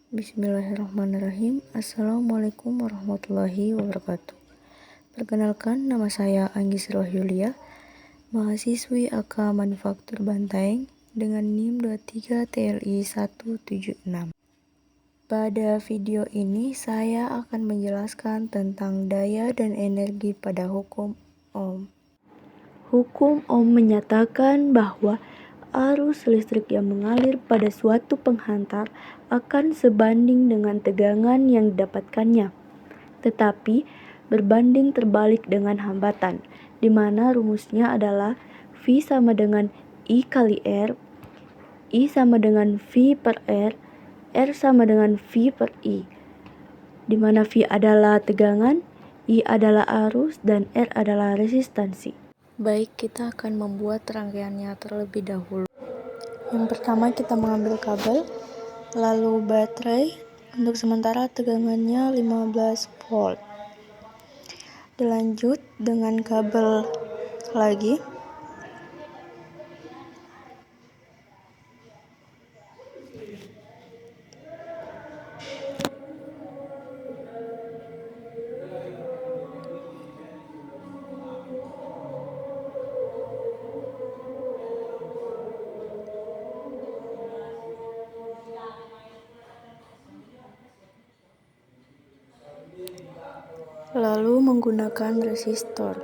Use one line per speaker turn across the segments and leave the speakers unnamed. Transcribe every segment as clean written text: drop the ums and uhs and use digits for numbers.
Bismillahirrahmanirrahim. Assalamualaikum warahmatullahi wabarakatuh. Perkenalkan, nama saya Anggis Rohyulia, mahasiswi AK Manufaktur Bantaeng dengan NIM 23TLI176. Pada video ini saya akan menjelaskan tentang daya dan energi pada hukum Ohm. Hukum Ohm menyatakan bahwa arus listrik yang mengalir pada suatu penghantar akan sebanding dengan tegangan yang didapatkannya, tetapi berbanding terbalik dengan hambatan, di mana rumusnya adalah V sama dengan I kali R, I sama dengan V per R sama dengan V per I, di mana V adalah tegangan, I adalah arus, dan R adalah resistansi. Baik, kita akan membuat rangkaiannya terlebih dahulu. Yang pertama, kita mengambil kabel, lalu baterai. Untuk sementara tegangannya 15 volt. Dilanjut dengan kabel lagi. Lalu menggunakan resistor.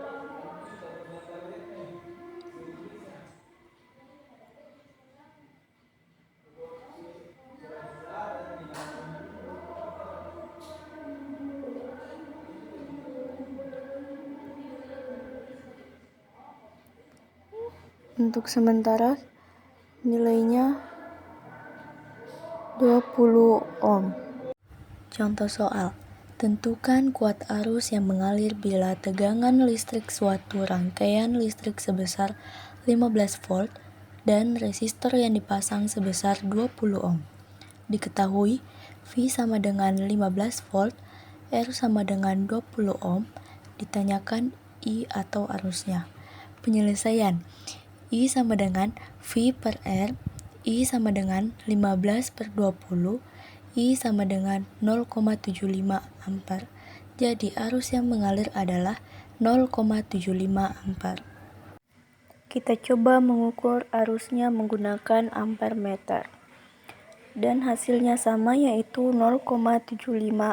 Untuk sementara nilainya 20 ohm. Contoh soal. Tentukan kuat arus yang mengalir bila tegangan listrik suatu rangkaian listrik sebesar 15 volt dan resistor yang dipasang sebesar 20 ohm. Diketahui V sama dengan 15 volt, R sama dengan 20 ohm, ditanyakan I atau arusnya. Penyelesaian. I sama dengan V per R, I sama dengan 15 per 20, I sama dengan 0,75 ampere. Jadi arus yang mengalir adalah 0,75 ampere. Kita coba mengukur arusnya menggunakan ampere meter. Dan hasilnya sama, yaitu 0,75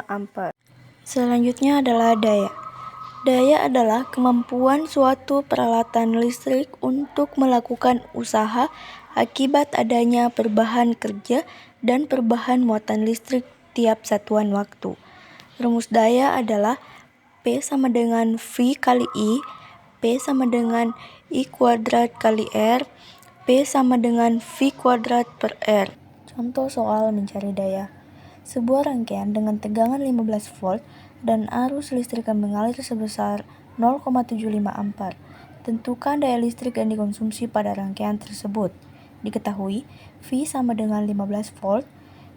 ampere. Selanjutnya adalah daya. Daya adalah kemampuan suatu peralatan listrik untuk melakukan usaha akibat adanya perubahan kerja dan perubahan muatan listrik tiap satuan waktu. Rumus daya adalah P sama dengan V kali I, P sama dengan I kuadrat kali R, P sama dengan V kuadrat per R. Contoh soal mencari daya. Sebuah rangkaian dengan tegangan 15 volt dan arus listrik yang mengalir sebesar 0,75 ampere. Tentukan daya listrik yang dikonsumsi pada rangkaian tersebut. Diketahui V sama dengan 15 volt,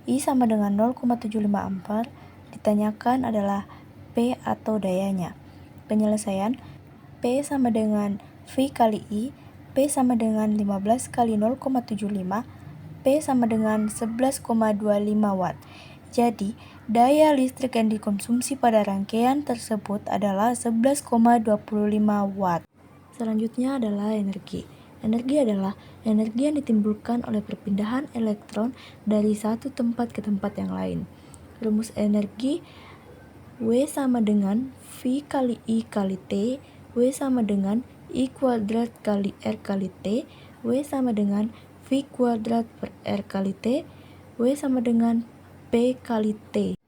I sama dengan 0,75 ampere. Ditanyakan adalah P atau dayanya. Penyelesaian. P sama dengan V kali I, P sama dengan 15 kali 0,75, P sama dengan 11,25 watt. Jadi, daya listrik yang dikonsumsi pada rangkaian tersebut adalah 11,25 watt. Selanjutnya adalah energi. Energi adalah energi yang ditimbulkan oleh perpindahan elektron dari satu tempat ke tempat yang lain. Rumus energi W sama dengan V kali I kali T, W sama dengan I kuadrat kali R kali T, W sama dengan V kuadrat per R kali T, W sama dengan P kali T.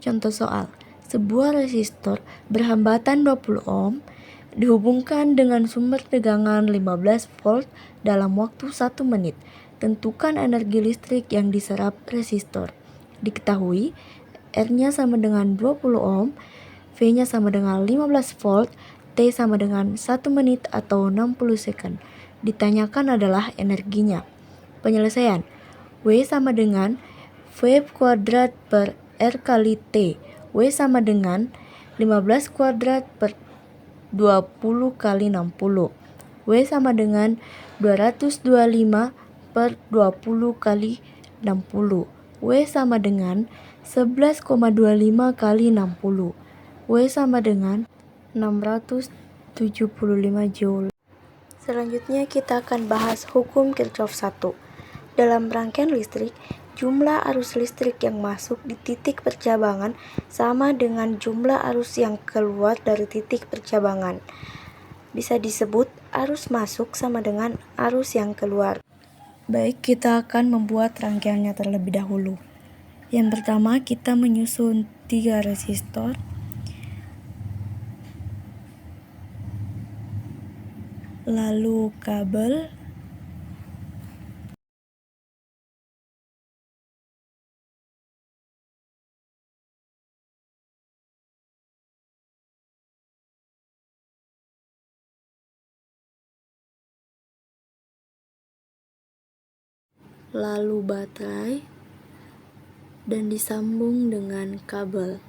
Contoh soal. Sebuah resistor berhambatan 20 ohm dihubungkan dengan sumber tegangan 15 volt dalam waktu 1 menit. Tentukan energi listrik yang diserap resistor. Diketahui R-nya sama dengan 20 ohm, V-nya sama dengan 15 volt, T sama dengan 1 menit atau 60 second. Ditanyakan adalah energinya. Penyelesaian. W sama dengan V kuadrat per R kali T. W sama dengan 15 kuadrat per 20 kali 60. W sama dengan 225 per 20 kali 60. W sama dengan 11,25 kali 60. W sama dengan 675 Joule. Selanjutnya kita akan bahas hukum Kirchhoff 1. Dalam rangkaian listrik, jumlah arus listrik yang masuk di titik percabangan sama dengan jumlah arus yang keluar dari titik percabangan. Bisa disebut arus masuk sama dengan arus yang keluar. Baik, kita akan membuat rangkaiannya terlebih dahulu. Yang pertama, kita menyusun 3 resistor, lalu kabel, lalu baterai, dan disambung dengan kabel.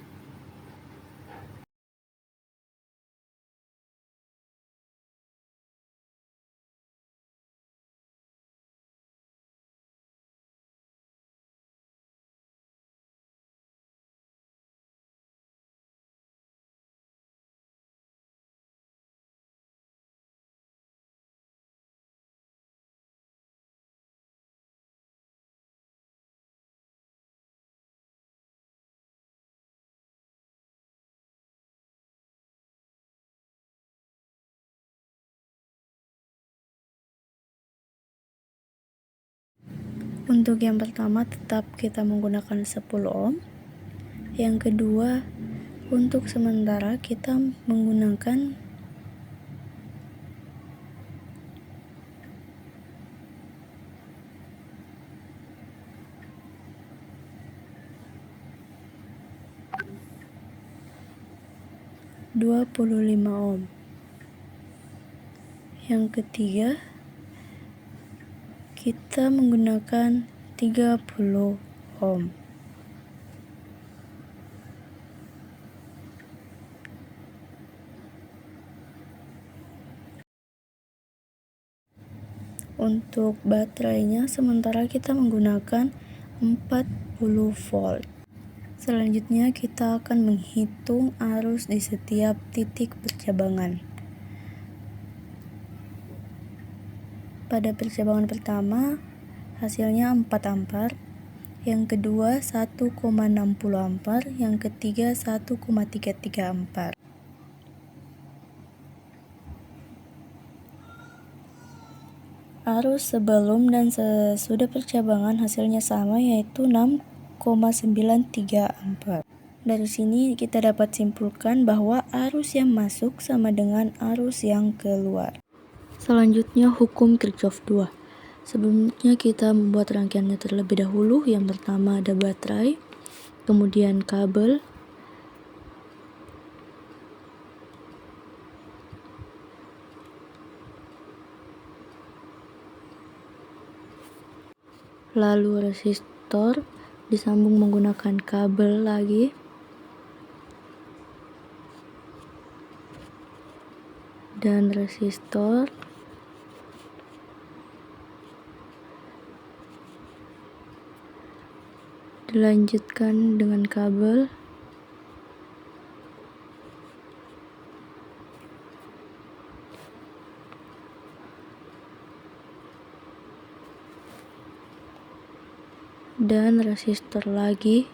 Untuk yang pertama tetap kita menggunakan 10 ohm. Yang kedua, untuk sementara kita menggunakan 25 ohm. Yang ketiga, kita menggunakan 30 ohm. Untuk baterainya sementara kita menggunakan 40 volt. Selanjutnya kita akan menghitung arus di setiap titik percabangan. Pada percabangan pertama hasilnya 4 ampere, yang kedua 1,60 ampere, yang ketiga 1,33 ampere. Arus sebelum dan sesudah percabangan hasilnya sama, yaitu 6,93 ampere. Dari sini kita dapat simpulkan bahwa arus yang masuk sama dengan arus yang keluar. Selanjutnya hukum Kirchhoff 2. Sebelumnya kita membuat rangkaiannya terlebih dahulu. Yang pertama ada baterai, kemudian kabel, lalu resistor, disambung menggunakan kabel lagi, dan resistor, dilanjutkan dengan kabel, dan resistor lagi,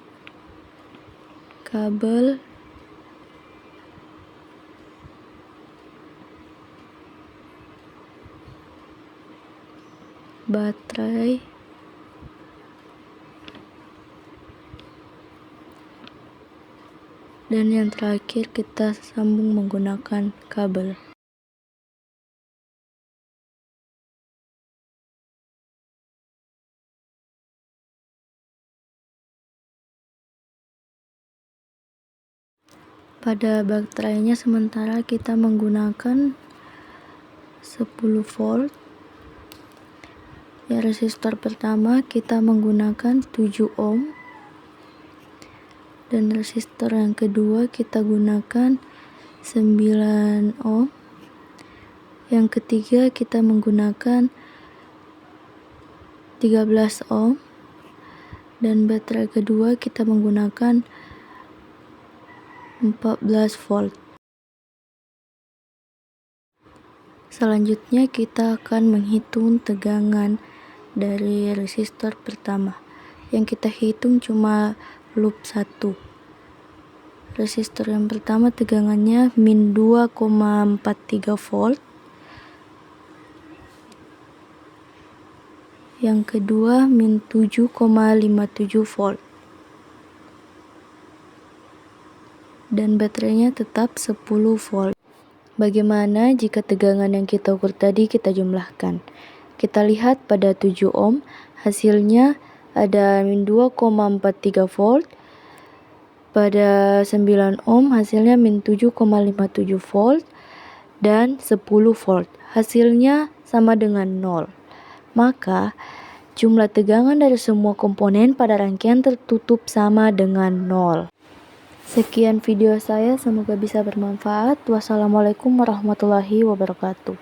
kabel, baterai, dan yang terakhir kita sambung menggunakan kabel. Pada baterainya sementara kita menggunakan 10 volt. Ya, resistor pertama kita menggunakan 7 ohm, dan resistor yang kedua kita gunakan 9 ohm. Yang ketiga kita menggunakan 13 ohm, Dan baterai kedua kita menggunakan 14 volt. Selanjutnya kita akan menghitung tegangan dari resistor pertama. Yang kita hitung cuma loop 1. Resistor yang pertama tegangannya min 2,43 volt. Yang kedua min 7,57 volt. Dan baterainya tetap 10 volt. Bagaimana jika tegangan yang kita ukur tadi kita jumlahkan? Kita lihat pada 7 ohm, hasilnya ada min 2,43 volt. Pada 9 ohm hasilnya min 7,57 volt dan 10 volt. Hasilnya sama dengan 0. Maka jumlah tegangan dari semua komponen pada rangkaian tertutup sama dengan 0. Sekian video saya, semoga bisa bermanfaat. Wassalamualaikum warahmatullahi wabarakatuh.